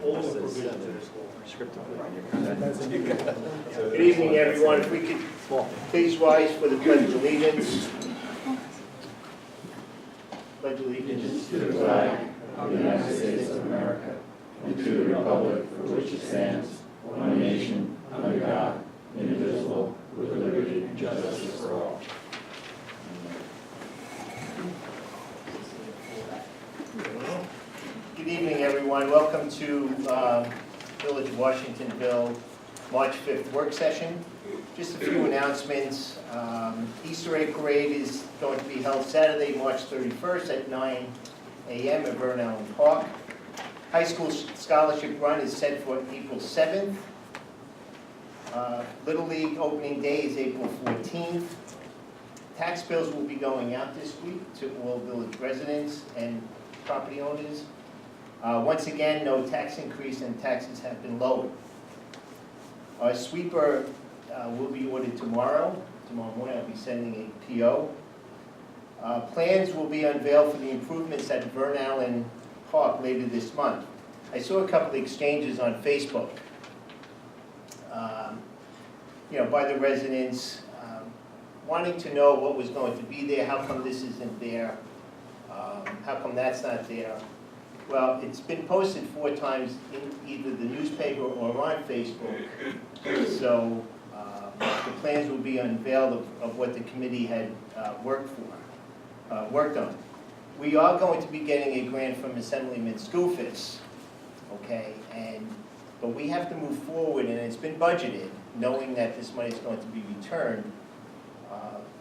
all the provisions of this law. Good evening, everyone. If we could please rise for the Pledge of Allegiance. Pledge allegiance to the flag of the United States of America and to the republic for which it stands, one nation, under God, indivisible, with liberty and justice for all. Good evening, everyone. Welcome to Village of Washingtonville March 5th work session. Just a few announcements. Easter egg parade is going to be held Saturday, March 31st at 9 a.m. at Vern Allen Park. High school scholarship run is set for April 7th. Little League opening day is April 14th. Tax bills will be going out this week to all village residents and property owners. Once again, no tax increase and taxes have been lowered. Our sweeper will be ordered tomorrow. Tomorrow morning I'll be sending a PO. Plans will be unveiled for the improvements at Vern Allen Park later this month. I saw a couple of exchanges on Facebook, by the residents wanting to know what was going to be there, how come this isn't there, how come that's not there. Well, it's been posted 4 times in either the newspaper or on Facebook, so the plans will be unveiled of what the committee had worked on. We are going to be getting a grant from Assemblyman Schoolfist, okay, but we have to move forward, and it's been budgeted, knowing that this money is going to be returned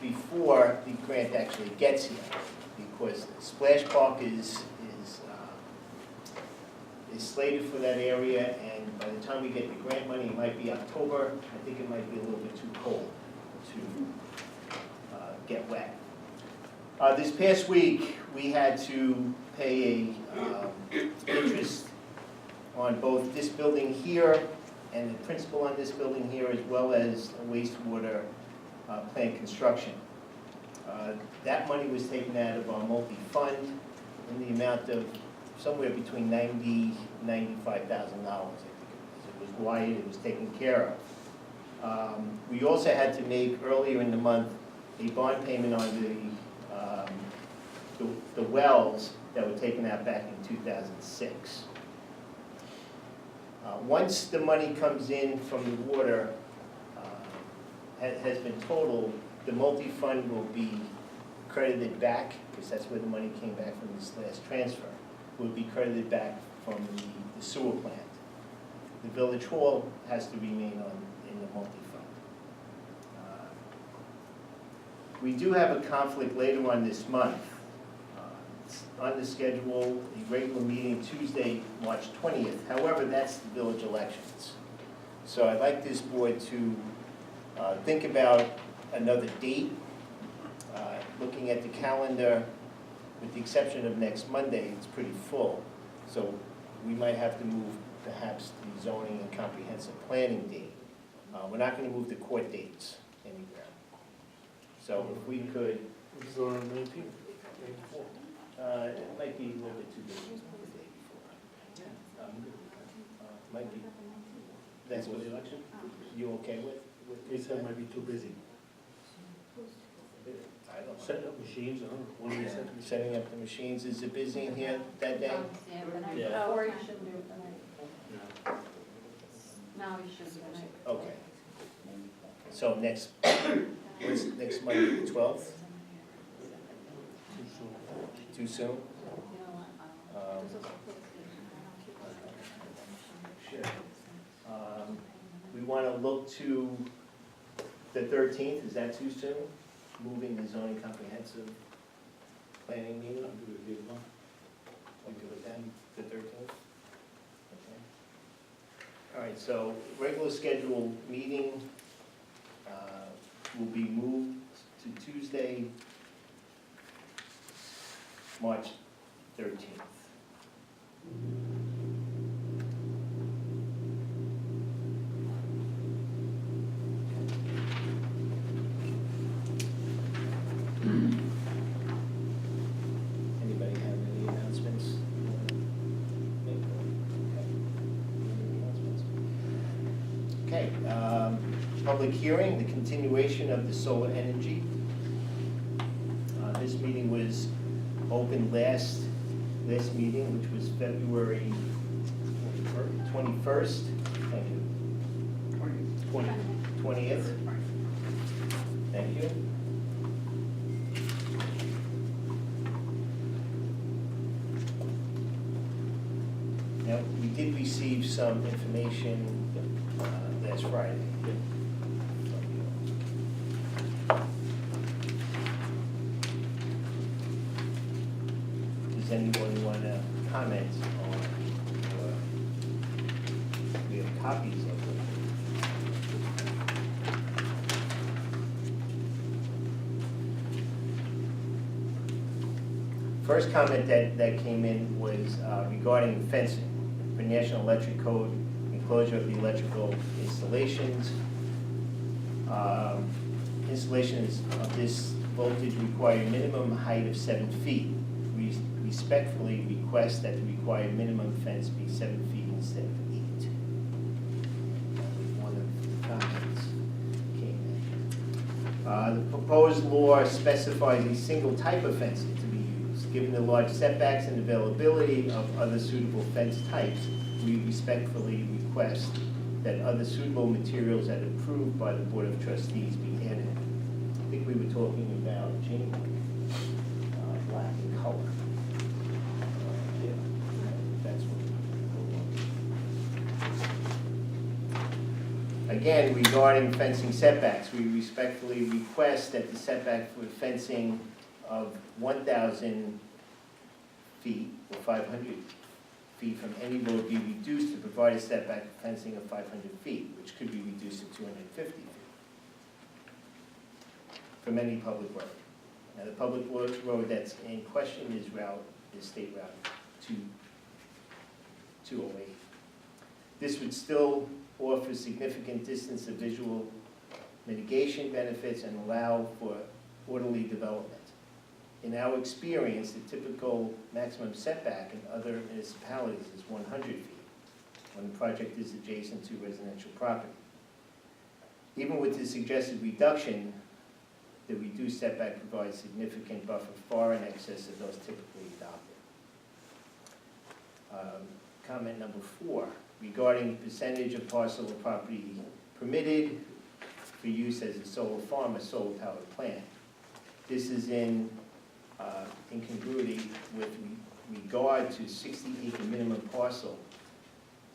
before the grant actually gets here, because the Splash Park is slated for that area, and by the time we get the grant money, it might be October. I think it might be a little bit too cold to get wet. This past week, we had to pay interest on both this building here and the principal on this building here, as well as wastewater plant construction. That money was taken out of our multi-fund in the amount of somewhere between $90,000 and $95,000. I think it was wired, it was taken care of. We also had to make earlier in the month a bond payment on the wells that were taken out back in 2006. Once the money comes in from the water has been totaled, the multi-fund will be credited back, because that's where the money came back from this last transfer, will be credited back from the sewer plant. The village hall has to remain in the multi-fund. We do have a conflict later on this month. It's on the schedule, a regular meeting Tuesday, March 20th. However, that's the village elections. So I'd like this board to think about another date. Looking at the calendar, with the exception of next Monday, it's pretty full. So we might have to move perhaps the zoning and comprehensive planning date. We're not going to move the court dates anywhere. So if we could, It's on the 19th. it might be a little bit too busy the day before. Might be. That's what the election? You okay with? They said it might be too busy. I don't know. Setting up machines, I don't know. When we set Setting up the machines, is it busy in here that day? Yeah. Or you shouldn't do it tonight. No, you shouldn't do it tonight. Okay. So next Monday, the 12th? Too soon? Sure. We want to look to the 13th, is that too soon? Moving the zoning comprehensive planning meeting? I'm good with it. I'll give it then, the 13th? Okay. All right, so regular scheduled meeting will be moved to Tuesday, March 13th. Anybody have any announcements? Okay. Okay, public hearing, the continuation of the solar energy. This meeting was opened last meeting, which was February 21st. Thank you. 20th. Thank you. Now, we did receive some information last Friday. Does anyone want to comment on, we have copies of it. First comment that came in was regarding fencing for National Electric Code, enclosure of the electrical installations. Installations of this voltage require a minimum height of 7 feet. We respectfully request that the required minimum fence be 7 feet instead of 8. That was one of the comments came in. The proposed law specifies a single type of fencing to be used. Given the large setbacks and availability of other suitable fence types, we respectfully request that other suitable materials as approved by the Board of Trustees be added. I think we were talking about changing black in color. Yeah, that's what. Again, regarding fencing setbacks, we respectfully request that the setback for fencing of 1,000 feet or 500 feet from any road be reduced to provide a setback for fencing of 500 feet, which could be reduced to 250 feet from any public road. Now, the public road that's in question is State Route 208. This would still offer significant distance of visual mitigation benefits and allow for orderly development. In our experience, the typical maximum setback in other municipalities is 100 feet when the project is adjacent to residential property. Even with the suggested reduction, the reduced setback provides significant buffer far in excess of those typically adopted. Comment number 4, regarding percentage of parcel of property permitted for use as a solar farm or solar power plant. This is in incongruity with regard to 60-acre minimum parcel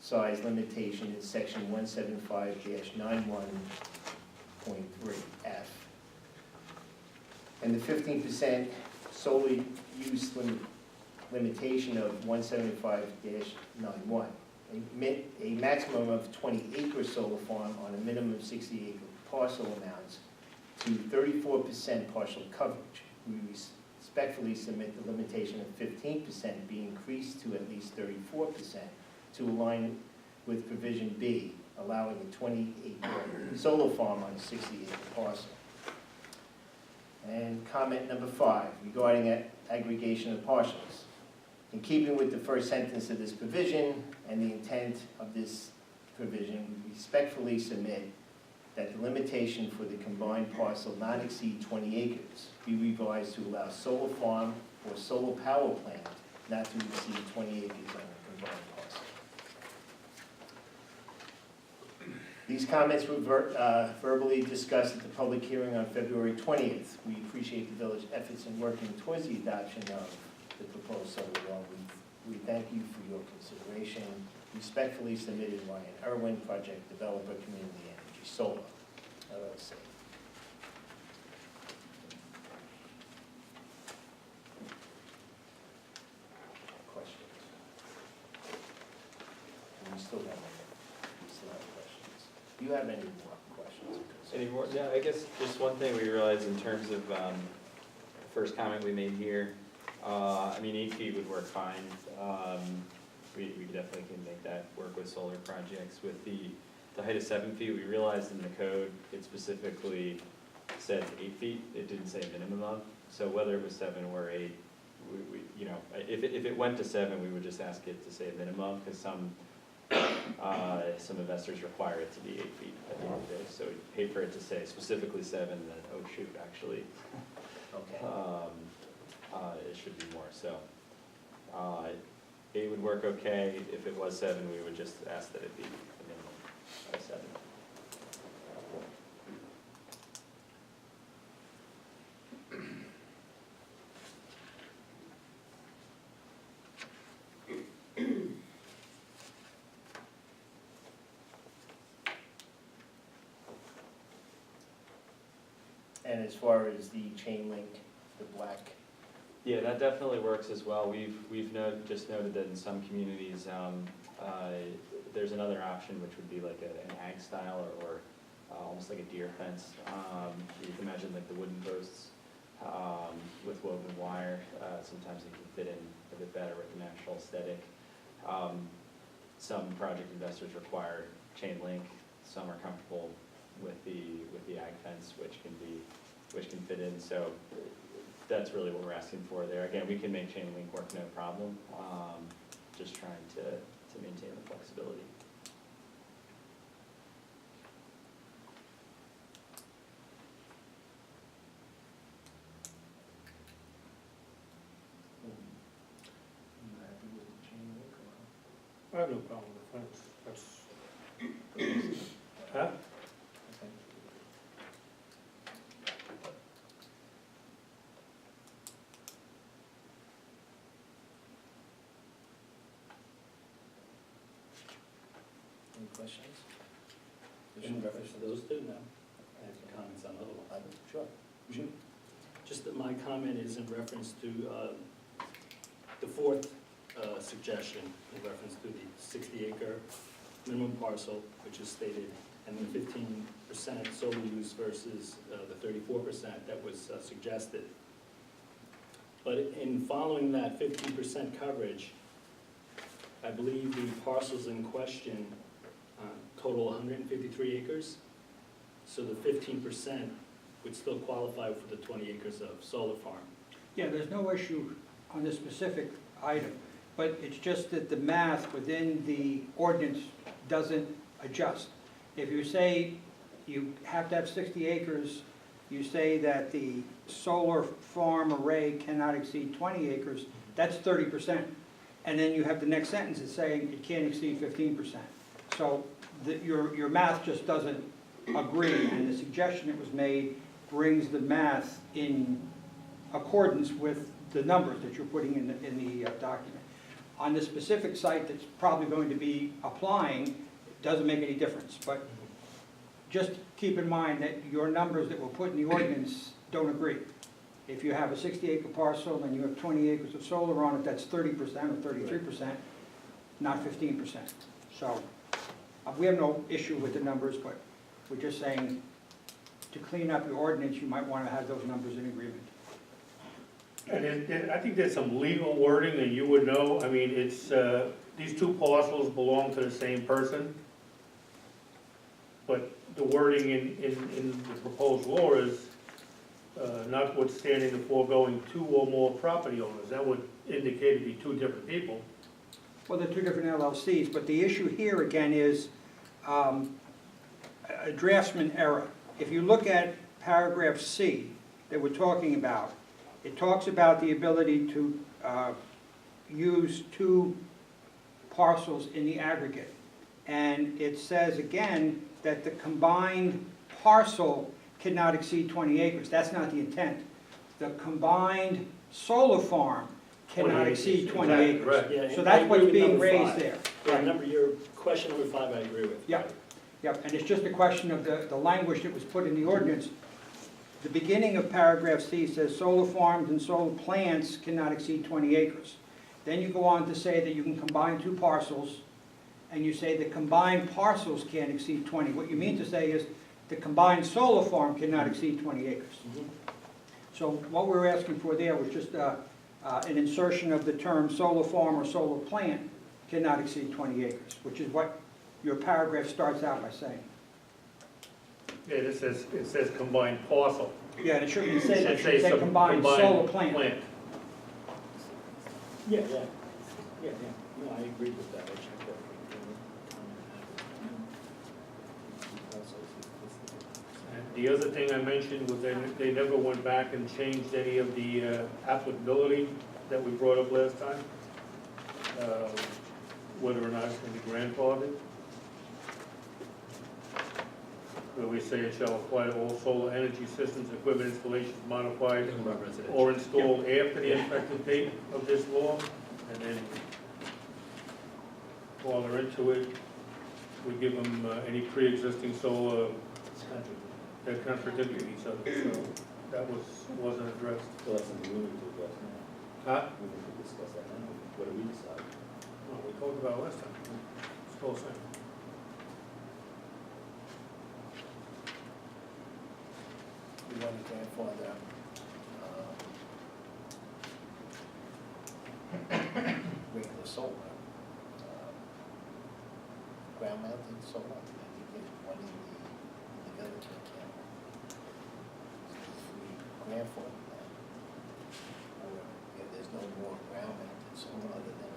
size limitation in section 175-91.3F. And the 15% solar use limitation of 175-91. A maximum of 20-acre solar farm on a minimum of 60-acre parcel amounts to 34% partial coverage. We respectfully submit the limitation of 15% be increased to at least 34% to align with provision B, allowing a 20-acre solar farm on a 60-acre parcel. And comment number 5, regarding aggregation of parcels. In keeping with the first sentence of this provision and the intent of this provision, we respectfully submit that the limitation for the combined parcel not exceed 20 acres be revised to allow solar farm or solar power plant not to exceed 20 acres on a combined parcel. These comments were verbally discussed at the public hearing on February 20th. We appreciate the village's efforts in working towards the adoption of the proposed solar law. We thank you for your consideration. Respectfully submitted, Ryan Irwin, project developer, Community Energy Solar, LLC. Questions? We still have questions. Do you have any more questions? Any more? Yeah, I guess just one thing we realized in terms of the first comment we made here. I mean, 8 feet would work fine. We definitely can make that work with solar projects. With the height of 7 feet, we realized in the code, it specifically said 8 feet. It didn't say a minimum of. So whether it was 7 or 8, we you know, if it went to 7, we would just ask it to say a minimum, because some some investors require it to be 8 feet at the end of the day. So we paid for it to say specifically 7, and then, oh shoot, actually, Okay. it should be more, so. 8 would work okay. If it was 7, we would just ask that it be a minimum of 7. And as far as the chain link, the black, Yeah, that definitely works as well. We've just noted that in some communities, there's another option, which would be like an ag style or almost like a deer fence. You can imagine like the wooden posts with woven wire. Sometimes they can fit in a bit better with the natural aesthetic. Some project investors require chain link. Some are comfortable with the ag fence, which can fit in. So that's really what we're asking for there. Again, we can make chain link work no problem. Just trying to maintain the flexibility. you happy with the chain link or? I have no problem with the fence, that's. Huh? Okay. Any questions? In reference to those two, no. I have some comments on other ones. Sure. Just that my comment is in reference to the fourth suggestion, in reference to the 60-acre minimum parcel, which is stated, and the 15% solar use versus the 34% that was suggested. But in following that 15% coverage, I believe the parcels in question total 153 acres. So the 15% would still qualify for the 20 acres of solar farm. Yeah, there's no issue on this specific item, but it's just that the math within the ordinance doesn't adjust. If you say you have to have 60 acres, you say that the solar farm array cannot exceed 20 acres, that's 30%. And then you have the next sentence that's saying it can't exceed 15%. So your math just doesn't agree, and the suggestion that was made brings the math in accordance with the numbers that you're putting in the document. On the specific site that's probably going to be applying, it doesn't make any difference. But just keep in mind that your numbers that were put in the ordinance don't agree. If you have a 60-acre parcel and you have 20 acres of solar on it, that's 30% or 33%, not 15%. So we have no issue with the numbers, but we're just saying to clean up your ordinance, you might want to have those numbers in agreement. And I think there's some legal wording that you would know. I mean, it's, these two parcels belong to the same person. But the wording in the proposed law is notwithstanding the foregoing 2 or more property owners. That would indicate it'd be 2 different people. Well, they're 2 different LLCs, but the issue here again is a draftsman error. If you look at paragraph C that we're talking about, it talks about the ability to use 2 parcels in the aggregate. And it says again that the combined parcel cannot exceed 20 acres. That's not the intent. The combined solar farm cannot exceed 20 Exactly, acres. right. Yeah, So I that's agree what's with being number raised 5. there. Yeah, your question number 5, I agree with. Yep. Yep, and it's just a question of the language that was put in the ordinance. The beginning of paragraph C says solar farms and solar plants cannot exceed 20 acres. Then you go on to say that you can combine 2 parcels, and you say the combined parcels can't exceed 20. What you mean to say is the combined solar farm cannot exceed 20 acres. So what we were asking for there was just an insertion of the term solar farm or solar plant cannot exceed 20 acres, which is what your paragraph starts out by saying. Yeah, it says combined parcel. Yeah, and it shouldn't say that, it It should say some combined solar plant. Yeah. Yeah. No, I agree with that. I checked that. The other thing I mentioned was they never went back and changed any of the applicability that we brought up last time, whether or not it's going to be grandfathered. Where we say it shall apply to all solar energy systems, equipment installations modified Talking about residential. or installed after the effective date of this law, and then while they're into it, we give them any pre-existing solar that contradicted each other, so that wasn't addressed. So that's something we need to address now. Huh? We need to discuss that now. What do we decide? Well, we talked about it last time. Still the same. We want to grandfather, regular solar, ground mounted solar. I think there's one in the village that can. If we grandfather that, or if there's no more ground mounted solar other than